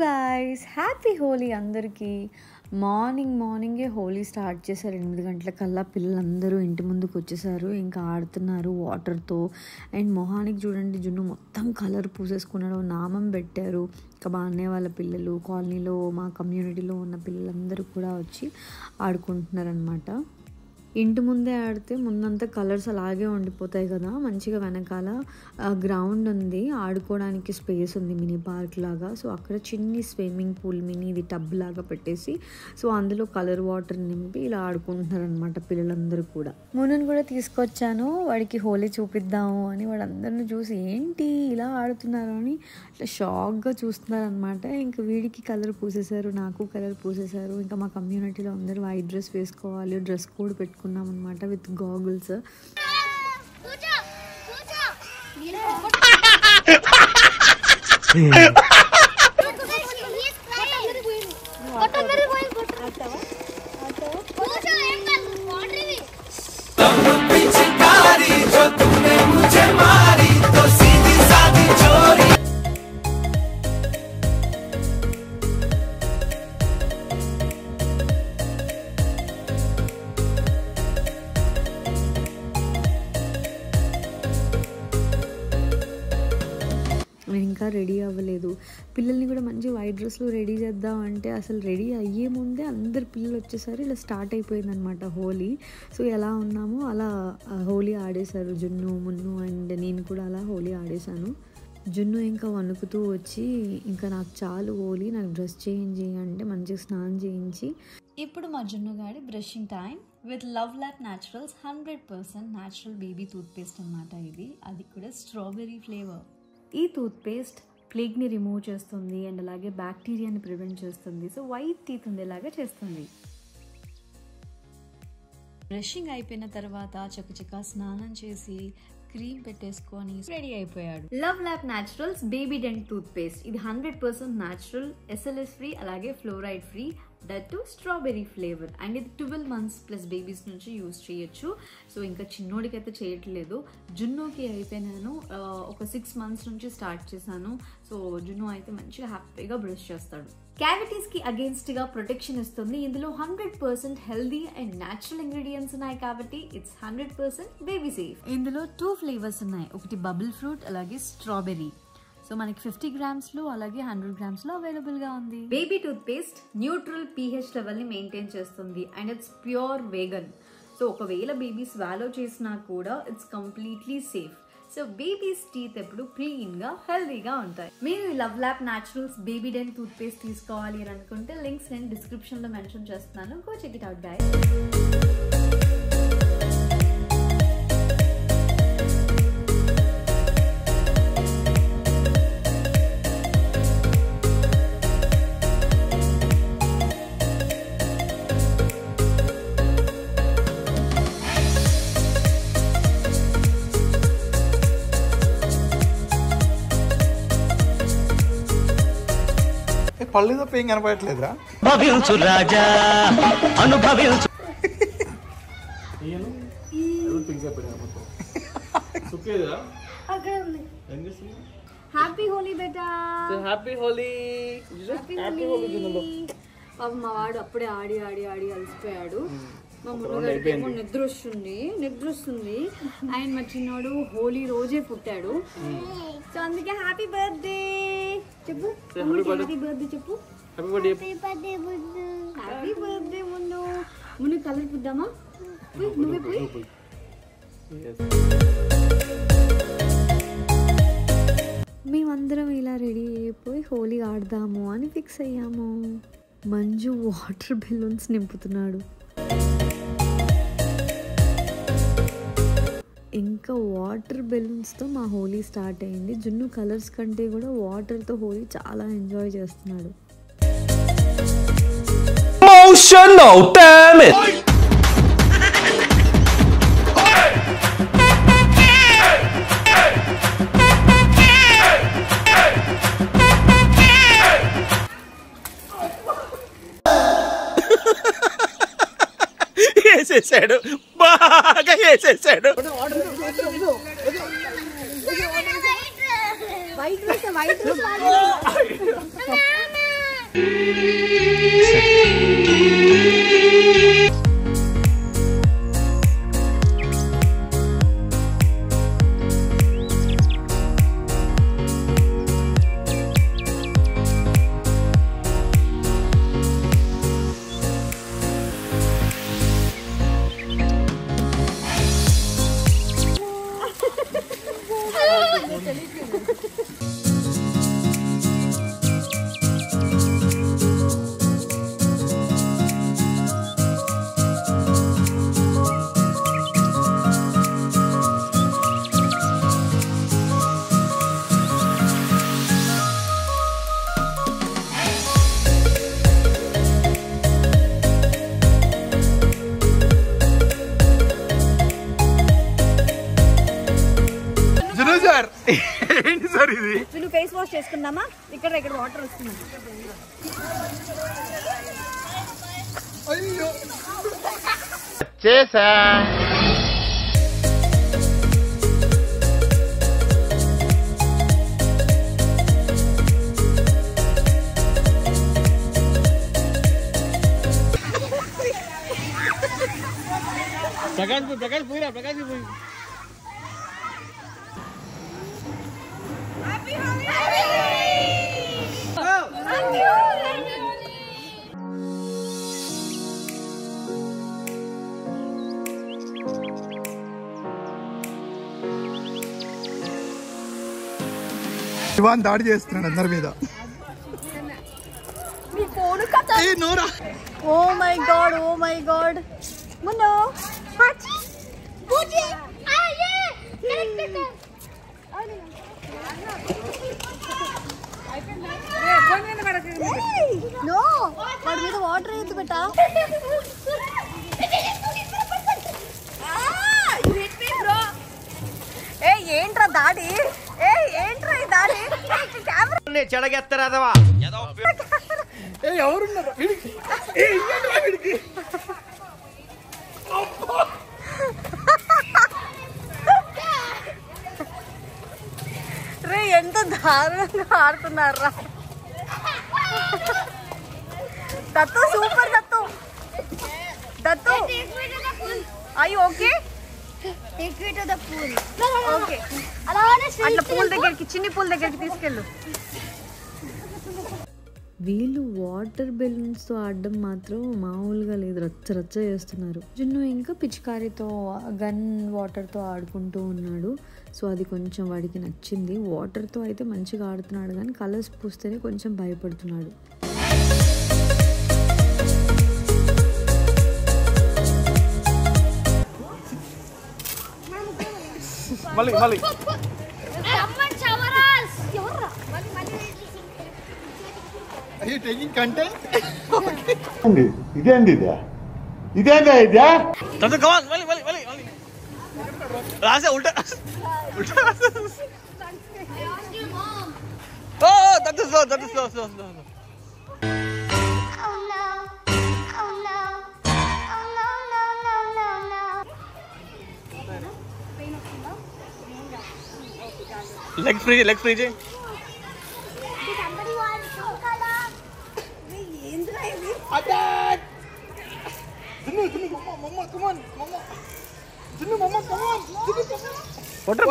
Guys, happy Holi అందరికీ. మార్నింగే Holi start చేశారు. 8 గంటలకల్లా పిల్లలందరూ ఇంటి ముందుకు వచ్చేసారు. ఇంకా ఆడుతున్నారు వాటర్తో. అండ్ మొహానికి చూడండి, జున్ను మొత్తం కలర్ పూసేసుకున్నాడు. నామం పెట్టారు. ఇంకా మా అన్నయ్య వాళ్ళ పిల్లలు, కాలనీలో మా కమ్యూనిటీలో ఉన్న పిల్లలందరూ కూడా వచ్చి ఆడుకుంటున్నారు అనమాట. ఇంటి ముందే ఆడితే ముందంతా కలర్స్ అలాగే ఉండిపోతాయి కదా. మంచిగా వెనకాల గ్రౌండ్ ఉంది, ఆడుకోవడానికి స్పేస్ ఉంది, మినీ పార్క్ లాగా. సో అక్కడ చిన్ని స్విమ్మింగ్ పూల్, మినీ ఇది టబ్ లాగా పెట్టేసి సో అందులో కలర్ వాటర్ నింపి ఇలా ఆడుకుంటున్నారు అనమాట పిల్లలందరూ కూడా. మునుని కూడా తీసుకొచ్చాను, వాడికి హోలీ చూపిద్దాము అని. వాడందరిని చూసి ఏంటి ఇలా ఆడుతున్నారు అని అట్లా షాక్గా చూస్తున్నారు అనమాట. ఇంకా వీడికి కలర్ పూసేశారు, నాకు కలర్ పూసేశారు. ఇంకా మా కమ్యూనిటీలో అందరూ వైట్ డ్రెస్ వేసుకోవాలి, డ్రెస్ కోడ్ పెట్టుకున్నాం అనమాట విత్ గాగుల్స్. నేను ఇంకా రెడీ అవ్వలేదు. పిల్లల్ని కూడా మంచి వైట్ డ్రెస్లో రెడీ చేద్దాం అంటే అసలు రెడీ అయ్యే ముందే అందరు పిల్లలు వచ్చేసరి ఇలా స్టార్ట్ అయిపోయింది అనమాట హోలీ. సో ఎలా ఉన్నామో అలా హోలీ ఆడేశారు జున్ను, మున్ను అండ్ నేను కూడా అలా హోలీ ఆడేశాను. జున్ను ఇంకా వణుకుతూ వచ్చి ఇంకా నాకు చాలు హోలీ, నాకు డ్రెస్ చేంజ్ చేయంటే మంచిగా స్నానం చేయించి ఇప్పుడు మా జున్ను గాడి brushing time with love Lab naturals 100% natural baby toothpaste అనమాట ఇది. అది కూడా స్ట్రాబెర్రీ ఫ్లేవర్. ఈ టూత్పేస్ట్ ప్లేగ్ని రిమూవ్ చేస్తుంది అండ్ అలాగే బ్యాక్టీరియాని ప్రివెంట్ చేస్తుంది. సో వైట్ టీత్ ఉండేలాగా చేస్తుంది. బ్రషింగ్ అయిపోయిన తర్వాత చకచకా స్నానం చేసి క్రీమ్ పెట్టేసుకొని రెడీ అయిపోయాడు. Love Lab Naturals Baby Dent toothpaste. ఇది 100% న్యాచురల్, SLS ఫ్రీ, అలాగే fluoride free, that too strawberry flavour. And ఇది 12 months ప్లస్ బేబీస్ నుంచి యూజ్ చేయొచ్చు. సో ఇంకా చిన్నోడికి అయితే చేయట్లేదు. జున్నుకి అయితే నేను ఒక 6 months నుంచి స్టార్ట్ చేశాను. సో జున్ను అయితే మంచిగా హ్యాపీగా బ్రష్ చేస్తాడు. క్యావిటీస్ కి అగేన్స్ట్ గా ప్రొటెక్షన్ ఇస్తుంది. ఇందులో 100% హెల్దీ అండ్ న్యాచురల్ ఇంగ్రీడియంట్స్ ఉన్నాయి కాబట్టి ఇట్స్ 100% బేబీ సేఫ్. ఇందులో 2 ఫ్లేవర్స్ ఉన్నాయి, ఒకటి బబుల్ ఫ్రూట్ అలాగే స్ట్రాబెర్రీ. సో మనకి 50 grams లో అలాగే 100 grams లో అవైలబుల్ గా ఉంది. Baby tooth paste neutral pH level ని మెయింటైన్ చేస్తుంది and it's pure vegan. So ఒకవేళ బేబీ స్వాలో చేసినా కూడా it's completely safe. So babies teeth ఎప్పుడు క్లీన్ గా హెల్దీగా ఉంటాయి. మీరు Love Lab Naturals Baby Dent tooth paste తీసుకోవాలి అని అనుకుంటే లింక్స్ నేను డిస్క్రిప్షన్ లో మెన్షన్ చేస్తున్నాను. Go check it out guys. పళ్ళు తప్ప ఏం కనపడట్లేదురా. హ్యాపీ హోలీ బేటా, హ్యాపీ హోలీ. పాప మా వాడు అప్పుడే ఆడి ఆడి ఆడి అలసిపోయాడు. మా మున్నగాడికేమో నిద్ర వస్తుంది. అండ్ మా చిన్నోడు హోలీ రోజే పుట్టాడు. సో అందుకే హ్యాపీ బర్త్డే చెప్పు, హ్యాపీ బర్త్డే చెప్పు. హ్యాపీ బర్త్డే మున్ను కలర్ పుద్దామా? నువ్వే పోయి. మేమందరం ఇలా రెడీ అయిపోయి హోలీ ఆడదాము అని ఫిక్స్ అయ్యాము. మంజు వాటర్ బెలూన్స్ నింపుతున్నాడు. ఇంకా వాటర్ బెలూన్స్తో మా హోలీ స్టార్ట్ అయింది. జున్ను కలర్స్ కంటే కూడా వాటర్తో హోలీ చాలా ఎంజాయ్ చేస్తున్నాడు. వేసేసాడు, బాగా వేసేసాడు. వైట్ డ్రెస్ ఏంటి సార్ ఇది? నువ్వు ఫేస్ వాష్ చేసుకుందామా? ఇక్కడ వాటర్ వస్తుంది. అయ్యో చేసా ప్రకాష్ పోయిరా ప్రకాష్ పోయి శివాన్ దాడి చేస్తున్నాడు అందరి మీద. Oh my God, oh my God. మున్నో నో, వాడి మీద వాటర్ వేయద్దు బెట్ట. ఏ ఏంట్రా దాడి? ఏ ఏంట్రా ఈ దాడి? చెడగెత్తరాదవా ఎవరున్నారు? రే ఎంత దారుణంగా ఆడుతున్నారా. దత్తు సూపర్. దత్తు దత్తు అయ్యి ఓకే ఓకే. అట్లా పూల్ దగ్గరికి, చిన్ని పూల్ దగ్గరికి తీసుకెళ్ళు. వీళ్ళు వాటర్ బెలూన్స్తో ఆడడం మాత్రం మామూలుగా లేదు, రచ్చ రచ్చ చేస్తున్నారు. జున్ను ఇంకా పిచికారితో గన్ వాటర్తో ఆడుకుంటూ ఉన్నాడు. సో అది కొంచెం వాడికి నచ్చింది. వాటర్తో అయితే మంచిగా ఆడుతున్నాడు, కానీ కలర్స్ పూస్తేనే కొంచెం భయపడుతున్నాడు. మళ్ళీ మళ్ళీ ఇదేంది ఇదేందా ఇదే మళ్ళీ మళ్ళీ మళ్ళీ మళ్ళీ రాసే ఉల్టా స్లో. లెగ్ ఫ్రీ చేయి.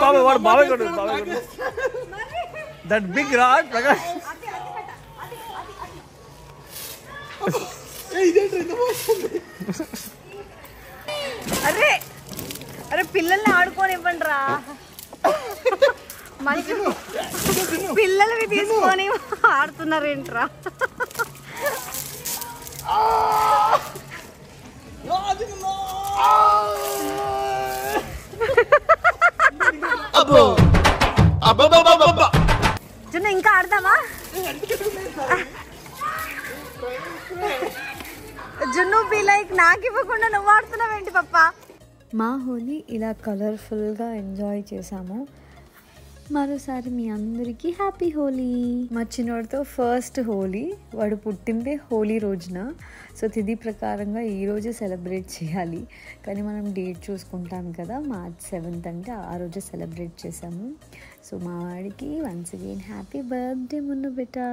బాబాయ్ దట్ బిగ్ రాడ్ ప్రకాష్. అరే అరే పిల్లల్ని ఆడుకోనివ్వండి రా. మంచి పిల్లలవి తీసుకొని ఆడుతున్నారేంట్రా. జున్ను ఇంకా ఆడదామా? జున్ను బి లైక్ నాకు ఇవ్వకుండా నువ్వు ఆడుతున్నావేంటి పప్ప? మా హోలీ ఇలా కలర్ఫుల్గా ఎంజాయ్ చేసాము. మరోసారి మీ అందరికీ హ్యాపీ హోలీ. మా చిన్నోడితో ఫస్ట్ హోలీ, వాడు పుట్టిందే హోలీ రోజున. సో తిథి ప్రకారంగా ఈరోజే సెలబ్రేట్ చేయాలి, కానీ మనం డేట్ చూసుకుంటాం కదా, March 7th అంటే ఆ రోజే సెలబ్రేట్ చేసాము. సో మా వాడికి once again happy birthday Munnu beta.